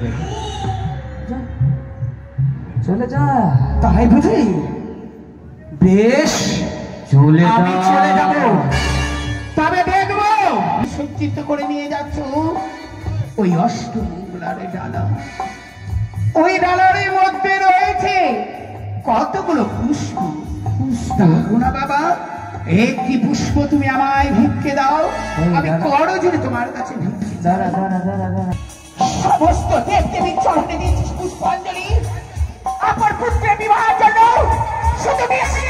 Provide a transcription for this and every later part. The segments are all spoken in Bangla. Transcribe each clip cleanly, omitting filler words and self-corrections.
যাই, চলে যা। তাই বুঝি? বেশ, আমি চলে যাব। তবে দেখবো সজ্জিত করে নিয়ে যাচ্ছ ওই অষ্টমঙ্গলার ডালা। ওই ডালার মধ্যে রয়েছে কতগুলো পুষ্প। না বাবা, একটি পুষ্প তুমি আমায় ভিক্ষে দাও, আমি করজোড়ে তোমার কাছে ভিক্ষে। দাঁড়া দাঁড়া দাঁড়া দাঁড়া, সমস্ত দেবদেবীর চরণে দিয়েছিস পুষ্পাঞ্জলি। আমার পুত্রের বিবাহের জন্য শুধু দিয়েছি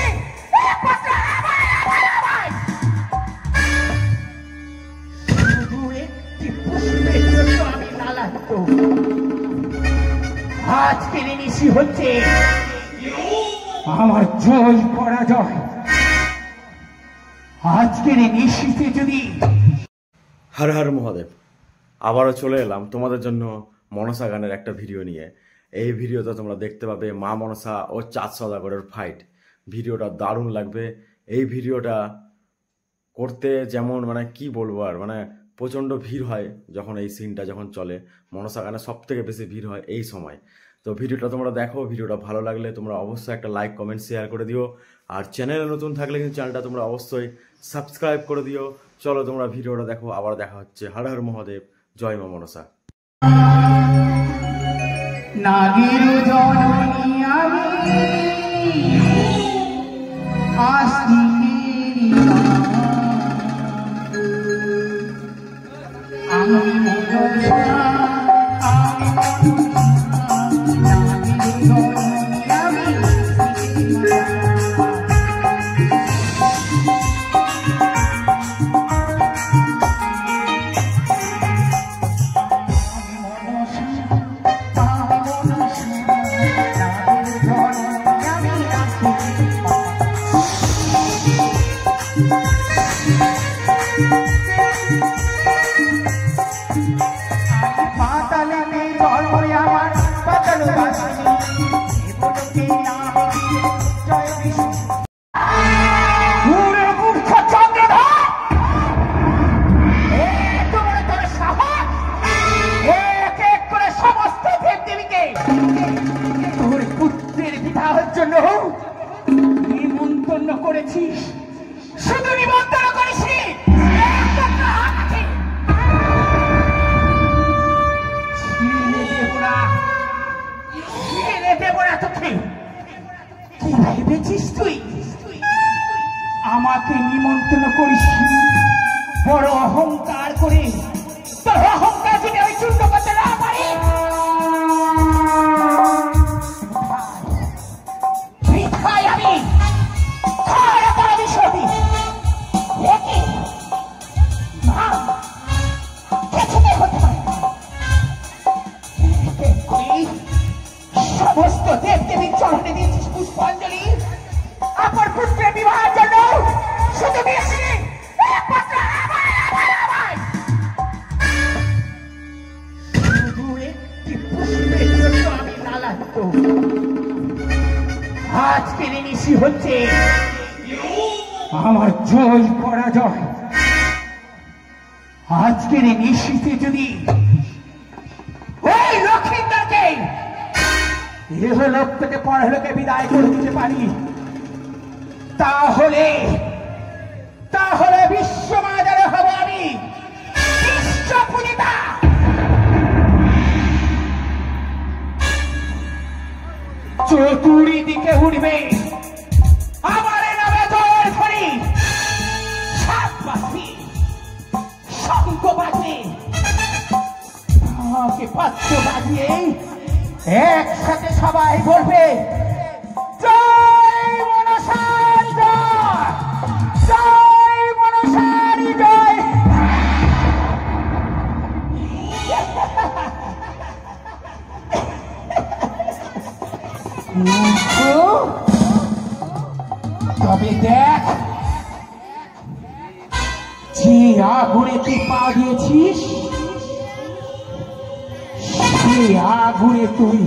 শুধু একটি পুষ্পের জন্য আমি লালায়িত। আজকের নিশি হচ্ছে আমার জয় পরাজয়। আজকের নিশিতে যদি হর হর মহাদেব, আবারও চলে এলাম তোমাদের জন্য মনসা গানের একটা ভিডিও নিয়ে। এই ভিডিওতে তোমরা দেখতে পাবে মা মনসা ও চাঁদ সওদাগরের ফাইট। ভিডিওটা দারুণ লাগবে। এই ভিডিওটা করতে যেমন মানে কি বলবো আর, মানে প্রচণ্ড ভিড় হয় যখন এই সিনটা যখন চলে। মনসা গানে সব থেকে বেশি ভিড় হয় এই সময়। তো ভিডিওটা তোমরা দেখো, ভিডিওটা ভালো লাগলে তোমরা অবশ্যই একটা লাইক কমেন্ট শেয়ার করে দিও। আর চ্যানেলে নতুন থাকলে কিন্তু চ্যানেলটা তোমরা অবশ্যই সাবস্ক্রাইব করে দিও। চলো তোমরা ভিডিওটা দেখো, আবার দেখা হচ্ছে। হর হর মহাদেব, জয় মা মনসা। নাগের জননী আমি নিমন্ত্রণ করেছিস, শুধু নিমন্ত্রণ করিস তোকে। কি ভেবেছিস তুই আমাকে নিমন্ত্রণ করিস? বড় অহংকার করে তোর অহংকার যদি আমি চূর্ণ করতে না পারি, আমি সমস্ত দেবদেবীর চরণে দিয়েছিস পুষ্পাঞ্জলি। আমার পুত্রের বিবাহের জন্য শুধু দিয়েছি শুধু একটি পুষ্পের জন্য আমি লালায়িত। আজকের নিশি হচ্ছে আমার জয় পরাজয়। আজকের নিশিতে যদি ওই লক্ষ্মীদাকে ইহলোক থেকে পরলোকে বিদায় করে দিতে পারি, তাহলে বিশ্ববাজারে হব আমি বিশ্বপূজিতা। চতুর্দিকে উঠবে আমার নামে জয়ের ধ্বনি। সাতবাসী শঙ্খ বাজে, আমাকে পাত্র বাজিয়ে একসাথে সবাই বলবে জয় মনসার জয়, জয় মনসার জয়। তবে দেখ, যে আগুনে তুই পা দিয়েছিস সে আগুনে তুই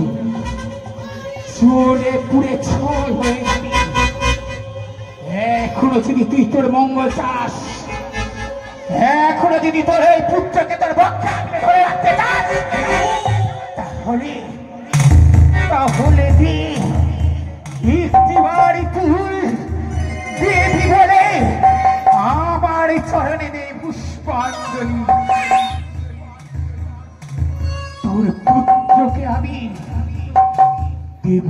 চলে পুড়ে ছয় হয়ে যাবি। এখনো যদি তুই তোর মঙ্গল চাস, এখনো যদি তোর এই পুত্রকে তোর বক্ষে ধরে রাখতে চাস, তাহলে দি একটিবার তুই দেবী বলে আমার চরণে দে পুষ্পাঞ্জলি। তোর পুত্রকে আমি দেব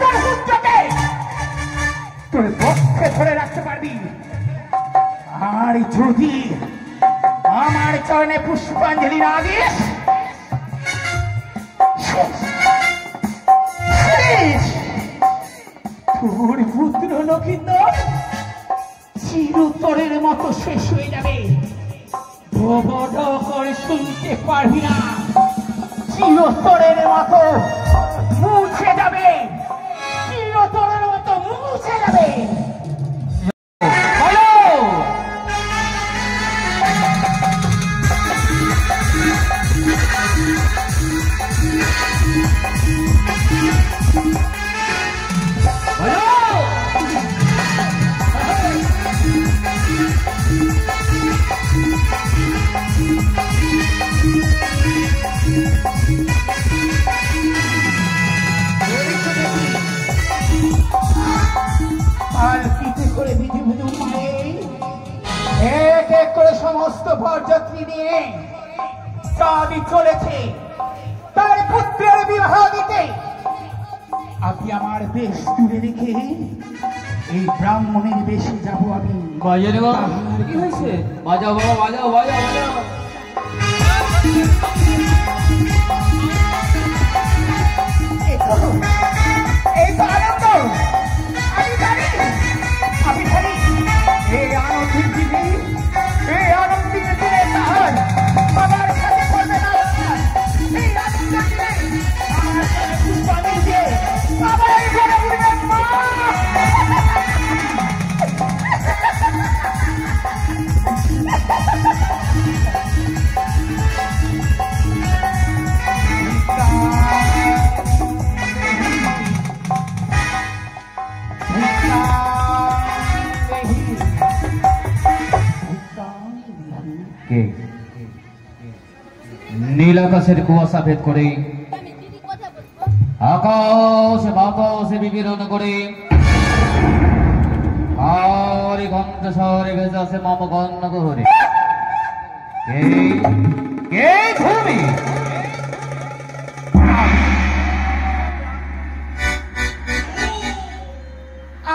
তোর পুত্রকে তোর পক্ষে ধরে রাখতে পারবি। আর যদি আমার চরণে পুষ্পাঞ্জলি না দিস তোর পুত্র লক্ষিন্দর চিরতরের মতো শেষ হয়ে যাবে। করে শুনতে পারবি না, চিরতরের মতো মুছে যাবে, চিরতরের মতো মুছে যাবে। করে বিধি বিধু এক এক করে সমস্ত বরযাত্রী নিয়ে চাঁদি চলেছে তার পুত্রের বিবাহ দিতে। আপনি আমার বেশ দূরে রেখে এই ব্রাহ্মণের বেশে যাব আমি। বাজারে বাবা কি হয়েছে? বাজাও বাবা, বাজাও বাজাও বাজাও। এই তো আনন্দ, আমি জানি আমি জানি এই আনন্দের দিনে, এই আনন্দের দিনে তাহার বাবার সাথে করবে না। এই আনন্দের দিনে আমার সাথে পুষ্পাঞ্জলি দিয়ে বাবার ঘরে উঠবেন মা। নীল আকাশের কুয়াশা ভেদ করে আকাশ বাতাসে বিকিরণ করে আর গন্ধ শহরে ভেসে আসে মম গন্ধ গহরে। কে তুমি?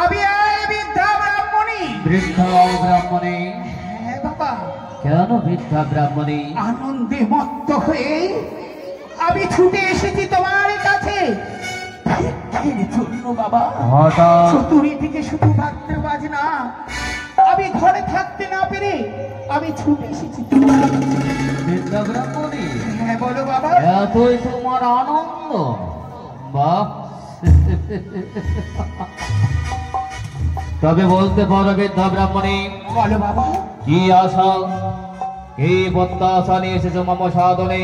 আমি বৃদ্ধা ব্রাহ্মণী। বৃদ্ধা ব্রাহ্মণী? হ্যাঁ বাবা। কেন বৃদ্ধা ব্রাহ্মণী? আনন্দে মত্ত হয়ে আমি ছুটে এসেছি তোমার কাছে জন্য বাবা। চতুর্দিকে শুধু ভাবতে বাজে না, আমি ঘরে থাকতে না পেরে আমি ছুটে এসেছি। বৃদ্ধা ব্রাহ্মণী? হ্যাঁ বলো বাবা। এতই তোমার আনন্দ? বাহ, তবে বলতে পারো বৃদ্ধা ব্রাহ্মণী? বলো বাবা। কি আশা, এই প্রত্যাশা নিয়ে এসেছো মম সাধনে?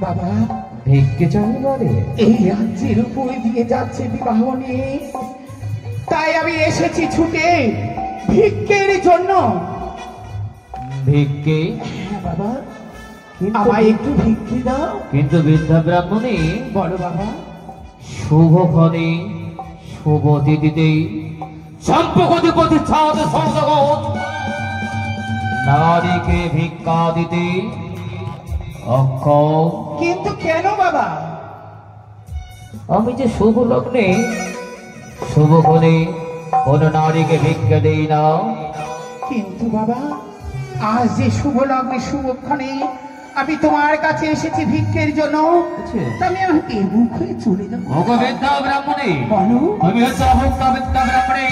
বাবা ভিক্ষে চাইবারে? এই রাজ্যের উপর দিয়ে যাচ্ছে বিবাহ নিয়ে, তাই আমি এসেছি ছুটে ভিক্ষের জন্য। ভিক্ষে? হ্যাঁ বাবা, আমায় একটু ভিক্ষে দাও। কিন্তু বৃদ্ধা ব্রাহ্মণী? বলো বাবা। শুভক্ষণে শুভ তিথিতে সম্পত্তি প্রতিষ্ঠান সংজগৎ নারীকে ভিক্ষা দিতে অক্ষম। কিন্তু কেন বাবা? আমি যে শুভ লগ্নে শুভক্ষণে কোন নারীকে ভিক্ষা দেই না। কিন্তু বাবা, আজ যে শুভ লগ্নে শুভক্ষণে আমি তোমার কাছে এসেছি ভিক্ষের জন্য, আমি আমাকে মুখ হয়ে চলে যাবো। বৃদ্ধা ব্রাহ্মণী? বলো। তুমি হচ্ছে অভুক্ত বৃদ্ধা ব্রাহ্মণী।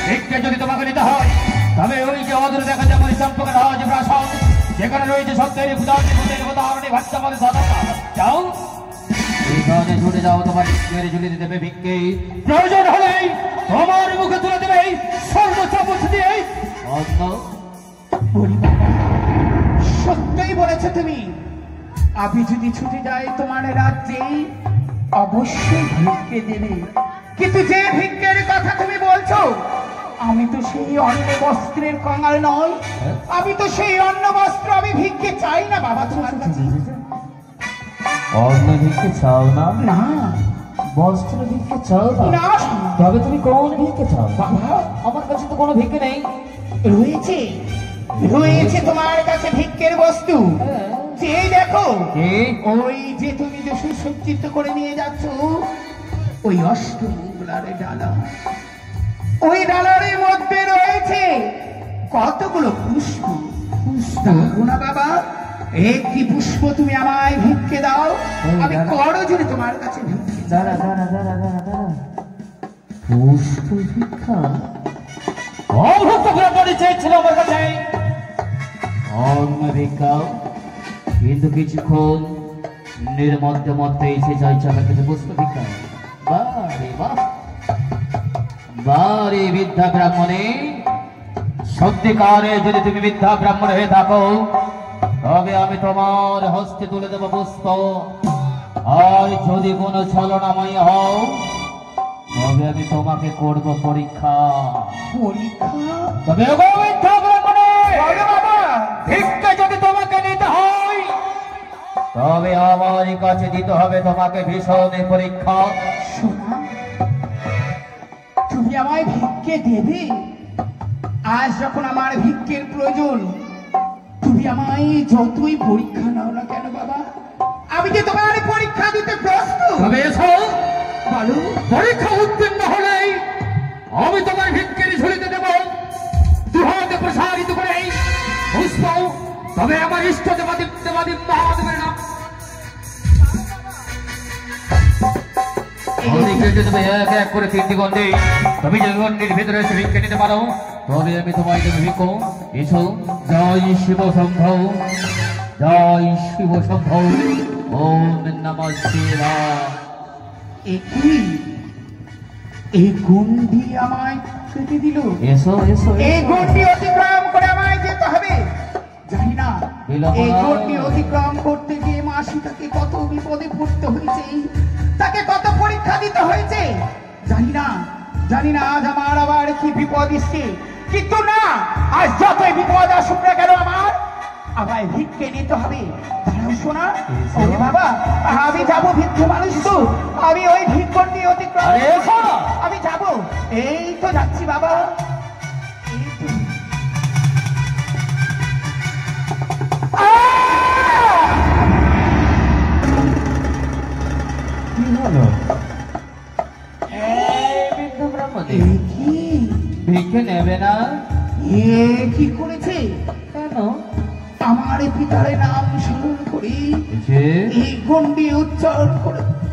ভিক্ষা যদি তোমাকে নিতে হয় তবে ওই যে অদূরে দেখা যাবে চম্পকের রাজ প্রাসাদ, যেখানে রয়েছে সত্যের পূজার্থী ভূতের উদাহরণে ভাষ্যমাদের সাধনা। যাও এখানে ছুটে যাও, তোমার মেরে ঝুলে দেবে ভিক্ষে। প্রয়োজন হলেই তোমার মুখে তুলে দেবে স্বর্ণ চামচ দিয়ে অন্ন। সত্যই বলেছ তুমি। আমি যদি ছুটে যাই তোমার রাজ্যে অবশ্যই ভিক্ষে দেবে, কিন্তু যে ভিক্ষের কথা তুমি বলছো আমি তো সেই অন্ন বস্ত্রের কাঙাল নই, আমি তো সেই অন্ন বস্ত্র আমি ভিক্ষে চাই না বাবা তোমার কাছে। অন্ন ভিক্ষে চাও না? না বস্ত্র ভিক্ষে চাও না? না তবে তুমি কোন ভিক্ষে চাও? বাবা আমার কাছে তো কোনো ভিক্ষে নেই। রয়েছে রয়েছে তোমার কাছে ভিক্ষের বস্তু। যে দেখো ওই যে তুমি যে সুসজ্জিত করে নিয়ে যাচ্ছ ওই অষ্টমঙ্গলার ডালা, ওই ডালার মধ্যে রয়েছে কতগুলো পুষ্প। দেখো না বাবা, একটি পুষ্প তুমি আমায় ভিক্ষে দাও, আমি করজোড়ে তোমার কাছে ভিক্ষে। দাঁড়া দাঁড়া দাঁড়া দাঁড়া দাঁড়া, পুষ্প ভিক্ষা? অভক্ত ব্রাহ্মণী চেয়েছিল আমার কাছে অন্ন ভিক্ষা, কিন্তু কিছুক্ষণ মধ্যে মধ্যে এসে চাইছে আমার কাছে পুষ্প ভিক্ষা। বারে বাহ, বারে বিদ্যা ব্রাহ্মণী, সত্যিকারে যদি তুমি বিদ্যা ব্রাহ্মণ হয়ে থাকো তবে আমি তোমার হস্তে তুলে দেবো পুষ্প। আর যদি কোনো ছলনাময় হও তবে আমি তোমাকে করব পরীক্ষা। পরীক্ষা? তবে গো বিদ্যা ব্রাহ্মণী, ভিক্ষা যদি তোমাকে নিতে হয় তবে আমার কাছে দিতে হবে তোমাকে ভীষণ পরীক্ষা। শোনা, তুমি আমায় ভিক্ষে দেবে? আজ যখন আমার ভিক্ষের প্রয়োজন, তুমি আমায় যতই পরীক্ষা নাও না কেন বাবা, আমি যে তোমার পরীক্ষা দিতে প্রস্তুত। তবে এসো, বলো। পরীক্ষা উত্তীর্ণ হলেই আমি তোমার ভিক্ষের ঝুলিতে দেব দুহাতে প্রসারিত করে পুষ্প। তবে আমার ইষ্ট দেবাদি দেবাদি মহাদেবের নাম এক এক করে তিনটি গণ্ডে, তুমি যে গণ্ডির ভিতরে এসে ভিক্ষে নিতে পারো তবে আমি তোমায় দেবো ভিক্ষ। এসো, জয় শিব শম্ভ, জয় শিব শম্ভ, ওম নমঃ শিবায়। এই গণ্ডি আমায় কেটে দিল। এসো এসো, এই গণ্ডি অতিক্রম করে আমায় যেতে হবে। জানি না এই গণ্ডি অতিক্রম করতে গিয়ে মাসি তাকে কত বিপদে পড়তে হয়েছে, তাকে কত পরীক্ষা দিতে হয়েছে। জানি না আজ আমার আবার কি বিপদ এসছে, কিন্তু না, আজ যতই বিপদ আসুক না কেন আমার আমায় ভিক্ষে নিতে হবে। দাঁড়াও শোনা, ওরে বাবা, আমি যাবো ভিক্ষু মানুষ তো, আমি ওই ভিক্ষণটি অতিক্রম আমি যাবো। এই তো যাচ্ছি বাবা, এই তো। কি হলো? বিন্দু ব্রাহ্মণী, ভিক্ষে নেবে না? কি করেছে? কেন? আমার পিতার নাম স্মরণ করি এই গণ্ডি উচ্চারণ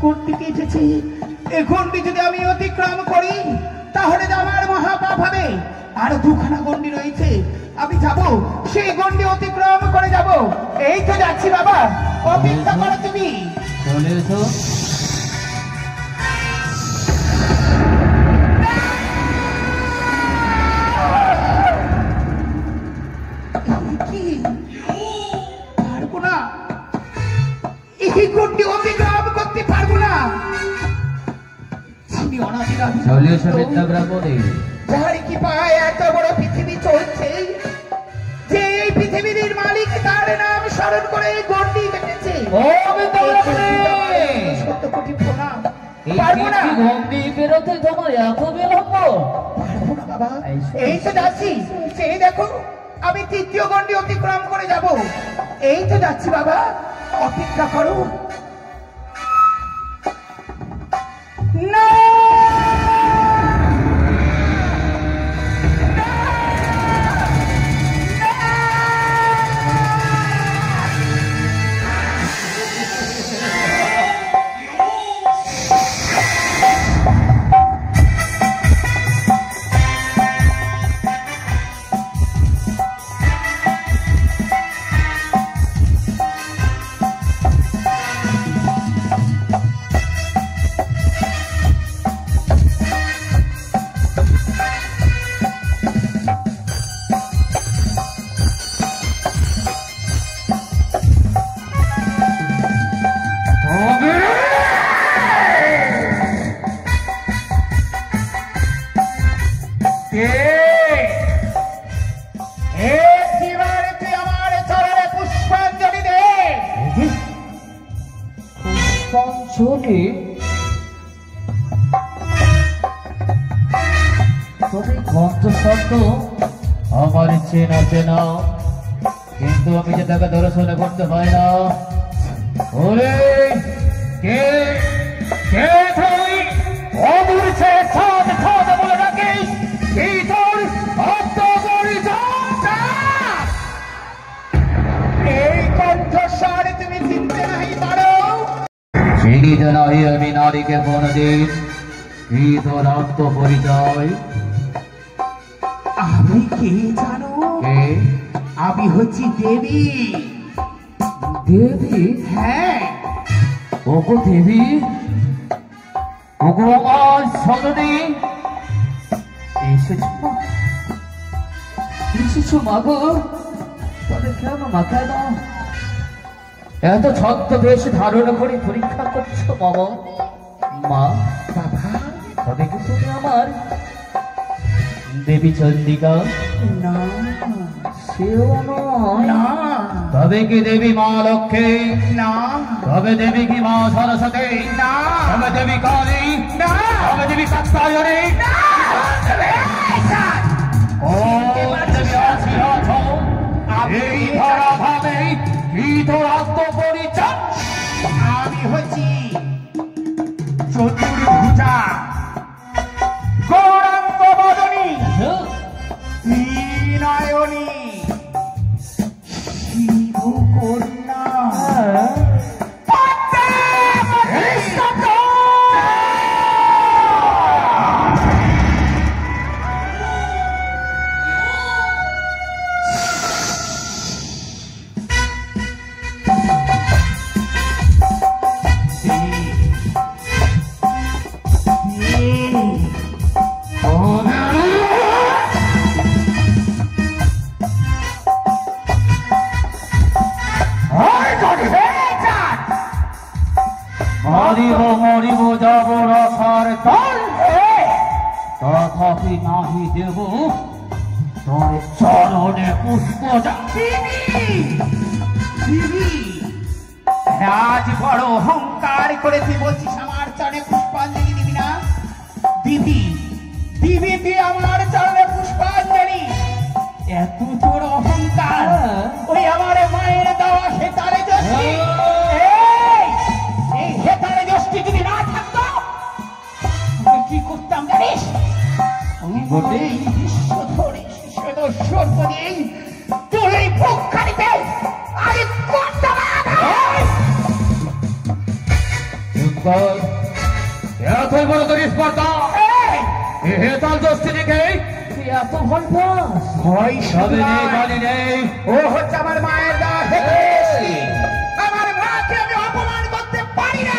করতে এসেছে। এই গণ্ডি যদি আমি অতিক্রম করি তাহলে আমার মহাপাপ হবে। আর দুখানা গণ্ডি রয়েছে, আমি যাব সেই গণ্ডি অতিক্রম করে যাব। এই তো যাচ্ছি বাবা, অপেক্ষা করো তুমি। চলে এসো। পারবো না, এই গণ্ডি অতিক্রম করতে পারবো না। চলে এসো বিদ্যা ব্রাহ্মণী, যার কি পায় এত বড় পৃথিবী চলছে, যে এই পৃথিবীর মালিক তার নাম স্মরণ করে এই গণ্ডি কেটেছে। ও বিদ্যা ব্রাহ্মণী, সত্য কোটি প্রণাম। এই পারবো না, গণ্ডি বেরোতে তোমার এত বিলম্ব? পারবো না বাবা, এই তো যাচ্ছি। সেই দেখো আমি তৃতীয় গণ্ডি অতিক্রম করে যাব। এই তো যাচ্ছি বাবা, অপেক্ষা করো। না, চলে তবে কণ্ঠশব্দ আমার চেনা চেনা, কিন্তু আমি যে তাকে দর্শন করতে পাই না। ওরে কে কে তুই? অদূর সে ছাদ ছাদ বলে ডাকিস, এই তোর আত্মপরিচয়টা? এই কণ্ঠস্বর তুমি চিনতে নাই পারো? চিনিত নাই আমি নারীকে কোনদিন, কি তোর আত্মপরিচয়? আমি কে জানো? কে? আমি হচ্ছি দেবী। দেবী? হ্যাঁ, ওগো দেবী, ওগো আমার সদনে এসেছো? এসেছো মাগো? তবে কেন মাথায় দাও এত ছদ্মবেশ ধারণ করে পরীক্ষা করছো বাবা? মা বাবা, তবে কি তুমি আমার দেবী চন্ডিকা? না সেও নয়। না তবে কি দেবী মা লক্ষ্মী? না তবে দেবী কি মা সরস্বতী? না তবে দেবী কালী? না তবে দেবী কাত্যায়নী? ও দেবী আছি আছো এই ধরা ভাবে, কি তোর আত্মপরিচয়? আমি হচ্ছি চতুর্ভুজা, গৌরাঙ্গ বদনী, ত্রিনয়নী, শিব কন্যা, মরিব মরিব যাব রসার তল, তথাপি নাহি দেব তোর চরণে পুষ্প। দিদি, আজ বড় অহংকার করেছি, বলছিস আমার চরণে পুষ্পাঞ্জলি দিবি না? দিদি, দিবি তুই আমার চরণে পুষ্পাঞ্জলি? এত তোর অহংকার! ওই আমার মায়ের দেওয়া হেতারে যষ্টি, এই হেতারে যষ্টি যদি না থাকতো আমি কি করতাম জানিস? আমি গোটেই বিশ্ব ধরে সর্বদিন তোর এই পক্ষানিতে আমি করতাম। এতই বড় তোর স্পর্ধা! হেতাল দোষটি দেখে এত ভয় পাস? ভয় তবে নেই গালি নেই। ও হচ্ছে আমার মায়ের দেওয়া হেতারে। আমার মাকে আমি অপমান করতে পারি না।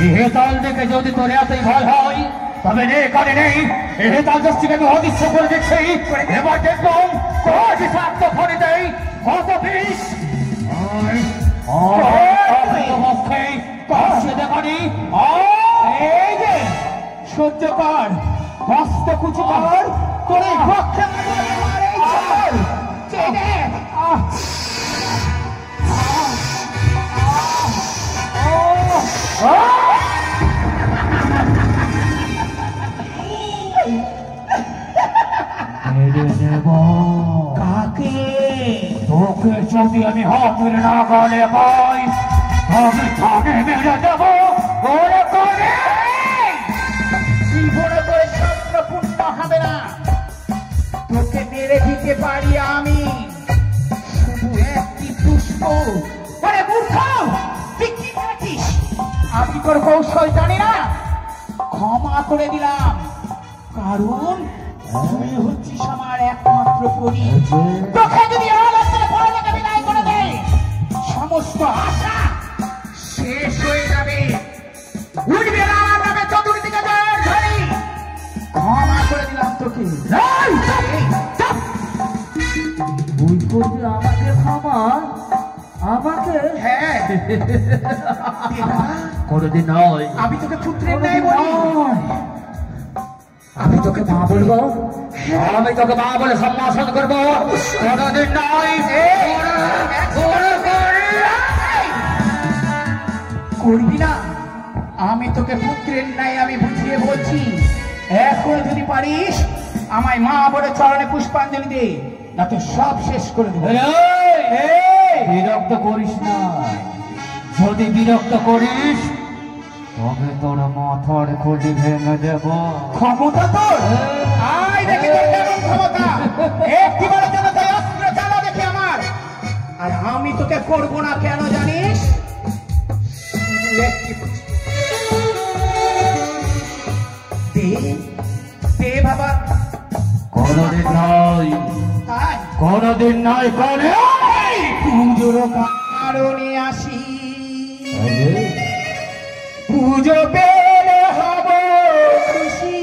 এই হেতাল দেখে যদি তোর এতই ভয় হয়, তবে নেই গালি নেই। এই হেতাল দোষটিকে আমি অদৃশ্য করে দেখছি। এবার দেখবো কত বিষাক্ত ফলে দেয়, কত বিষ। এই যে সহ্য কর, হস্ত কুচি কর, তোর এই পক্ষে কাকে? তোকে যদি আমি হাতের না গলে পাই, আমি তাকে মেরে দেবো। ওরে করে জীবনে করে স্বপ্ন পূর্ণ হবে না। তোকে মেরে দিতে পারি আমি শুধু একটি পুষ্প। ওরে মূর্খ, তুই কি করেছিস? আমি তোর কৌশল জানি না, ক্ষমা করে দিলাম, কারণ তুই হচ্ছিস আমার একমাত্র পরী। তোকে যদি পড়ালেখা বিদায় করে দেয়, সমস্ত আশা শেষ হয়ে যাবে। উঠবে না আমার নামে চতুর্দিকে জয়ের ধ্বনি। ক্ষমা করে দিলাম তোকে। ভুল করবি আমাকে ক্ষমা? আমাকে? হ্যাঁ, কোনদিন নয়। আমি তোকে পুত্রের ন্যায় বলি। আমি তোকে মা বলবো, আমি তোকে মা বলে সম্ভাষণ করবো। কোনদিন নয়। করবি না? আমি তোকে পুত্রের ন্যায় আমি বুঝিয়ে বলছি, এখন যদি পারিস আমায় মা বলে চরণে পুষ্পাঞ্জলি দে, না তো সব শেষ করে দেবো। বিরক্ত করিস না, যদি বিরক্ত করিস তবে তোর মাথার খুলি ভেঙে দেব। ক্ষমতা তোর? আয় দেখে তোর কেমন ক্ষমতা। একটিবারের জন্য তুই অস্ত্র চালা দেখে আমার। আর আমি তোকে করবো না কেন জানিস? দে দে বাবা। কোনদিন নয়, তাই কোনদিন নয়, পুজোর কারণে আসি, পুজো পেলে হব খুশি।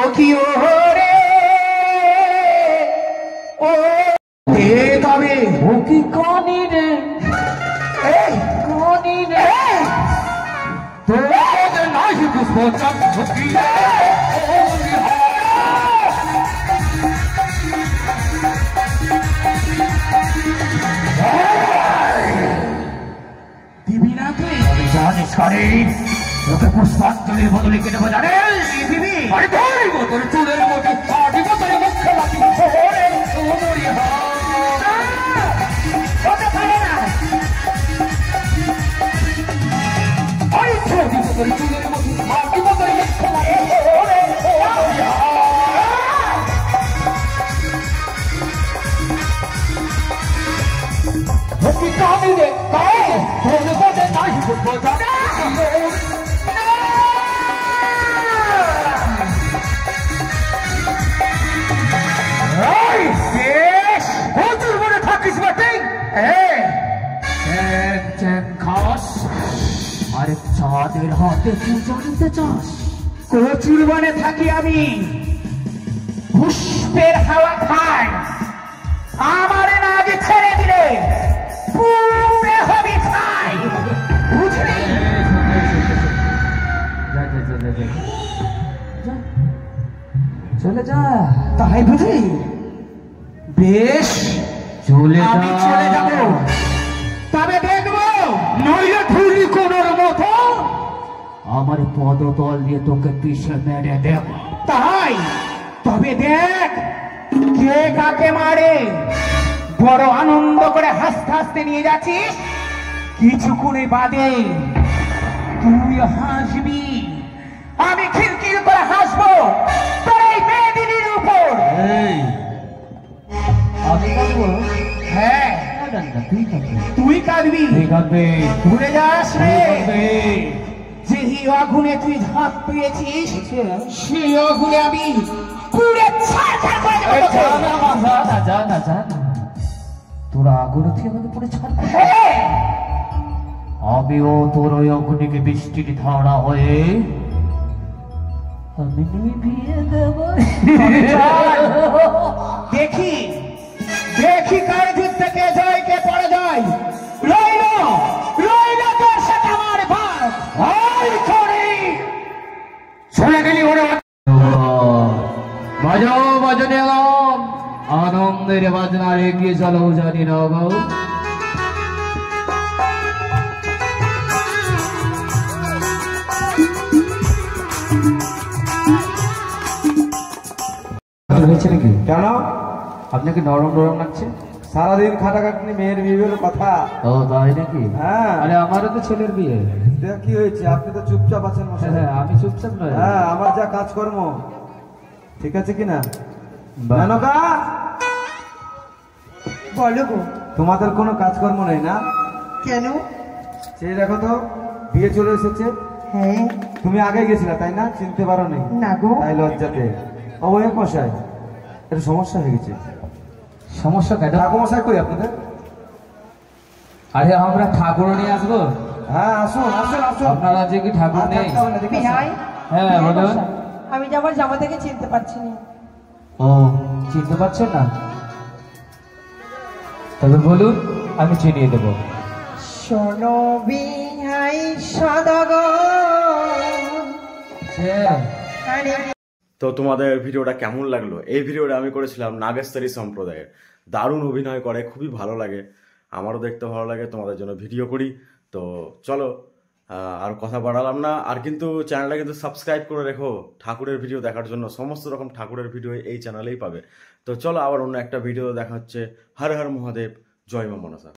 ও কি ও রে ও দে তবে। ও কি কানি রে, এই কানি রে, তোর নাই পুষ্প চাকি দিবি না তুই? জানিস কারে তোকে পুষ্পাঞ্জলির বদলে কেটে জানিস দিবি? আরে ধরিব তোর চুলের মতো আদিব তোর মুখে লাগিব ওরে ওরে হতে পারে না। আরে ধরিব তোর চুলের মতো আদিব তোর মুখে লাগিব ওরে ওরে কামি রে কাই তোর বদলে নাই পুষ্প বেশ, কচুর মনে থাকিস বাটে খাস আরে চাঁদের হাতে পূজা দিতে চাস? কচুর বনে থাকি আমি, পুষ্পের হাওয়া খাই। আমারে না আগে ছেড়ে দিলে পুড়ে হবি খাই, বুঝলি? চলে যা, তাই বুঝি? বেশ, চলে আমি চলে যাব, তবে দেখবো নইলে ধুলি কোনোর মতো আমার পদতল দিয়ে তোকে পিছে মেরে দেব। তাই তবে দেখ কে কাকে মারে। বড় আনন্দ করে হাসতে হাসতে নিয়ে যাচ্ছিস, কিছুক্ষণে বাদে তুই হাসবি, আমি খিলখিল করে হাসবো তোর এই মেয়েদিনীর উপর। আমি কাঁদবো? হ্যাঁ, তুই কাঁদবি, তুই কাঁদবি। তুই কাঁদবি, ভুলে যাস রে, কাঁদবি। যেই আগুনে তুই ঝাঁপ পেয়েছিস সেই আগুনে আমি পুড়ে ছারখার করে দেবো তোকে। তোরা আগুনে তুই আমাকে পড়ে ছাড়। হ্যাঁ, আমিও তোর ওই অগ্নিকে বৃষ্টির ধারা হয়ে আমি নিভিয়ে দেব। দেখি দেখি কার যুদ্ধে কে জয় কে পড়ে যায়। রইল রইল তোর সাথে আমার ভাগ। ওই করে চলে গেলি ওরে। বাজাও বাজনে গান, আনন্দের বাজনা রেখে চলো জানি না গো। হয়েছে নাকি? কেন? আপনাকে নরম নরম লাগছে? সারাদিন খাটাখাটনি, মেয়ের বিয়ের কথা। ও তাই নাকি? হ্যাঁ, আরে আমারও তো ছেলের বিয়ে। দেখ কি হয়েছে, আপনি তো চুপচাপ আছেন মশাই। হ্যাঁ আমি চুপচাপ নয়। হ্যাঁ, আমার যা কাজকর্ম ঠিক আছে কিনা? বাহ। মেনকা, বলো গো। তোমাদের কোনো কাজকর্ম নেই না? কেন? সেই দেখো তো বিয়ে চলে এসেছে। হ্যাঁ। তুমি আগে গেছিলে তাই না? চিনতে পারো নি? না গো। তাই লজ্জাতে। ও এক মশাই, এটা সমস্যা হয়ে গেছে। সমস্যা কেন? ঠাকুর মশাই কই আপনাদের? আরে আমরা ঠাকুর নিয়ে আসবো। হ্যাঁ, আসুন আসুন আসুন। আপনার রাজ্যে কি ঠাকুর নেই? বিহাই, হ্যাঁ বলুন। আমি যে আমার জামা থেকে চিনতে পারছি না। ও চিনতে পারছেন না? তবে বলুন, আমি চিনিয়ে দেবো। শোনো বিহাই সদাগর। আরে তো তোমাদের ভিডিওটা কেমন লাগলো? এই ভিডিওটা আমি করেছিলাম নাগেশ্বরী সম্প্রদায়ের। দারুণ অভিনয় করে, খুবই ভালো লাগে। আমারও দেখতে ভালো লাগে, তোমাদের জন্য ভিডিও করি। তো চলো আর কথা বাড়ালাম না, আর কিন্তু চ্যানেলটা কিন্তু সাবস্ক্রাইব করে রেখো ঠাকুরের ভিডিও দেখার জন্য। সমস্ত রকম ঠাকুরের ভিডিও এই চ্যানেলেই পাবে। তো চলো আবার অন্য একটা ভিডিও দেখা হচ্ছে। হর হর মহাদেব, জয় মা মনসা।